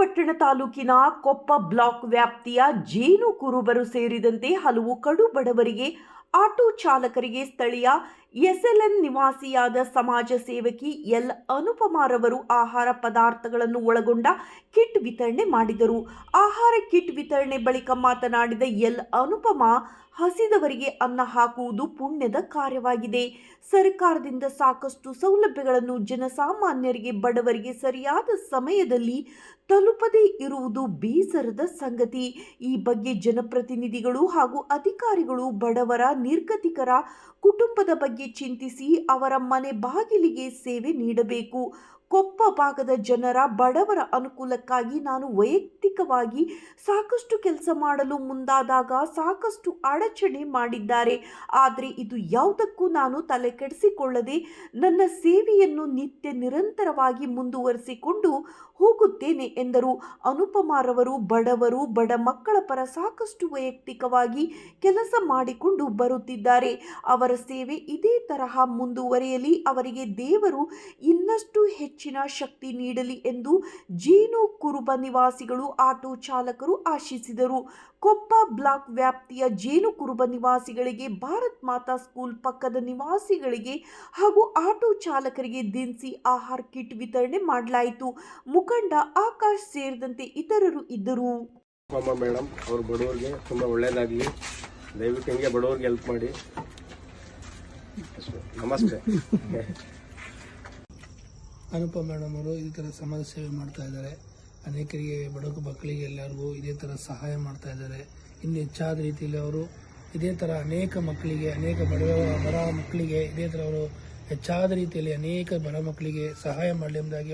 ಶ್ರೀರಂಗಪಟ್ಟಣ ತಾಲೂಕಿನ ಕೊಪ್ಪ ಬ್ಲಾಕ್ ವ್ಯಾಪ್ತಿಯ ಜೇನು ಕುರುಬರು ಸೇರಿದಂತೆ ಹಲವು ಕಡು ಬಡವರಿಗೆ, ಆಟೋ ಚಾಲಕರಿಗೆ ಸ್ಥಳೀಯ ಎಸ್ಎಲ್ಎನ್ ನಿವಾಸಿಯಾದ ಸಮಾಜ ಸೇವಕಿ ಎಲ್ ಅನುಪಮಾರವರು ಆಹಾರ ಪದಾರ್ಥಗಳನ್ನು ಒಳಗೊಂಡ ಕಿಟ್ ವಿತರಣೆ ಮಾಡಿದರು. ಆಹಾರ ಕಿಟ್ ವಿತರಣೆ ಬಳಿಕ ಮಾತನಾಡಿದ ಎಲ್ ಅನುಪಮಾ, ಹಸಿದವರಿಗೆ ಅನ್ನ ಹಾಕುವುದು ಪುಣ್ಯದ ಕಾರ್ಯವಾಗಿದೆ. ಸರ್ಕಾರದಿಂದ ಸಾಕಷ್ಟು ಸೌಲಭ್ಯಗಳನ್ನು ಜನಸಾಮಾನ್ಯರಿಗೆ, ಬಡವರಿಗೆ ಸರಿಯಾದ ಸಮಯದಲ್ಲಿ ತಲುಪದೇ ಇರುವುದು ಬೇಸರದ ಸಂಗತಿ. ಈ ಬಗ್ಗೆ ಜನಪ್ರತಿನಿಧಿಗಳು ಹಾಗೂ ಅಧಿಕಾರಿಗಳು ಬಡವರ, ನಿರ್ಗತಿಕರ ಕುಟುಂಬದ ಬಗ್ಗೆ ಚಿಂತಿಸಿ ಅವರ ಮನೆ ಬಾಗಿಲಿಗೆ ಸೇವೆ ನೀಡಬೇಕು. ಕೊಪ್ಪ ಭಾಗದ ಜನರ, ಬಡವರ ಅನುಕೂಲಕ್ಕಾಗಿ ನಾನು ವೈಯಕ್ತಿಕವಾಗಿ ಸಾಕಷ್ಟು ಕೆಲಸ ಮಾಡಲು ಮುಂದಾದಾಗ ಸಾಕಷ್ಟು ಅಡಚಣೆ ಮಾಡಿದ್ದಾರೆ. ಆದರೆ ಇದು ಯಾವುದಕ್ಕೂ ನಾನು ತಲೆ ಕೆಡಿಸಿಕೊಳ್ಳದೆ ನನ್ನ ಸೇವೆಯನ್ನು ನಿತ್ಯ ನಿರಂತರವಾಗಿ ಮುಂದುವರಿಸಿಕೊಂಡು ಹೋಗುತ್ತೇನೆ ಎಂದರು. ಅನುಪಮಾರವರು ಬಡವರು, ಬಡ ಮಕ್ಕಳ ಪರ ಸಾಕಷ್ಟು ವೈಯಕ್ತಿಕವಾಗಿ ಕೆಲಸ ಮಾಡಿಕೊಂಡು ಬರುತ್ತಿದ್ದಾರೆ. ಅವರ ಸೇವೆ ಇದೇ ತರಹ ಮುಂದುವರಿಯಲಿ, ಅವರಿಗೆ ದೇವರು ಇನ್ನಷ್ಟು ಹೆಚ್ಚಿನ ಶಕ್ತಿ ನೀಡಲಿ ಎಂದು ಜೇನು ಕುರುಬ ನಿವಾಸಿಗಳು, ಆಟೋ ಚಾಲಕರು ಆಶಿಸಿದರು. ಕೊಪ್ಪ ಬ್ಲಾಕ್ ವ್ಯಾಪ್ತಿಯ ಜೇನು ಕುರುಬ ನಿವಾಸಿಗಳಿಗೆ, ಭಾರತ್ ಮಾತಾ ಸ್ಕೂಲ್ ಪಕ್ಕದ ನಿವಾಸಿಗಳಿಗೆ ಹಾಗೂ ಆಟೋ ಚಾಲಕರಿಗೆ ದಿನಸಿ ಆಹಾರ ಕಿಟ್ ವಿತರಣೆ ಮಾಡಲಾಯಿತು. ಮುಖಂಡ ಆಕಾಶ್ ಸೇರಿದಂತೆ ಇತರರು ಇದ್ದರು. ಮೇಡಮ್ ಅವರು ಬಡವರಿಗೆ ತುಂಬಾ ಒಳ್ಳೇದಾಗಲಿ, ದಯವಿಟ್ಟು ಹಿಂಗೆ ಬಡವರಿಗೆ ಹೆಲ್ಪ್ ಮಾಡಿ. ನಮಸ್ತೆ. ಅನುಪಮ ಮೇಡಮ್ ಅವರು ಇದೇ ಥರ ಸಮಾಜ ಸೇವೆ ಮಾಡ್ತಾ ಇದ್ದಾರೆ. ಅನೇಕರಿಗೆ, ಬಡ ಮಕ್ಕಳಿಗೆ ಎಲ್ಲರಿಗೂ ಇದೇ ಥರ ಸಹಾಯ ಮಾಡ್ತಾ ಇದ್ದಾರೆ. ಇನ್ನು ಹೆಚ್ಚಾದ ರೀತಿಯಲ್ಲಿ ಅವರು ಇದೇ ಥರ ಅನೇಕ ಮಕ್ಕಳಿಗೆ, ಅನೇಕ ಬಡ ಮಕ್ಕಳಿಗೆ ಇದೇ ಥರ ಅವರು ಹೆಚ್ಚಾದ ರೀತಿಯಲ್ಲಿ ಅನೇಕ ಬಡ ಮಕ್ಕಳಿಗೆ ಸಹಾಯ ಮಾಡಲಿ ಎಂಬುದಾಗಿ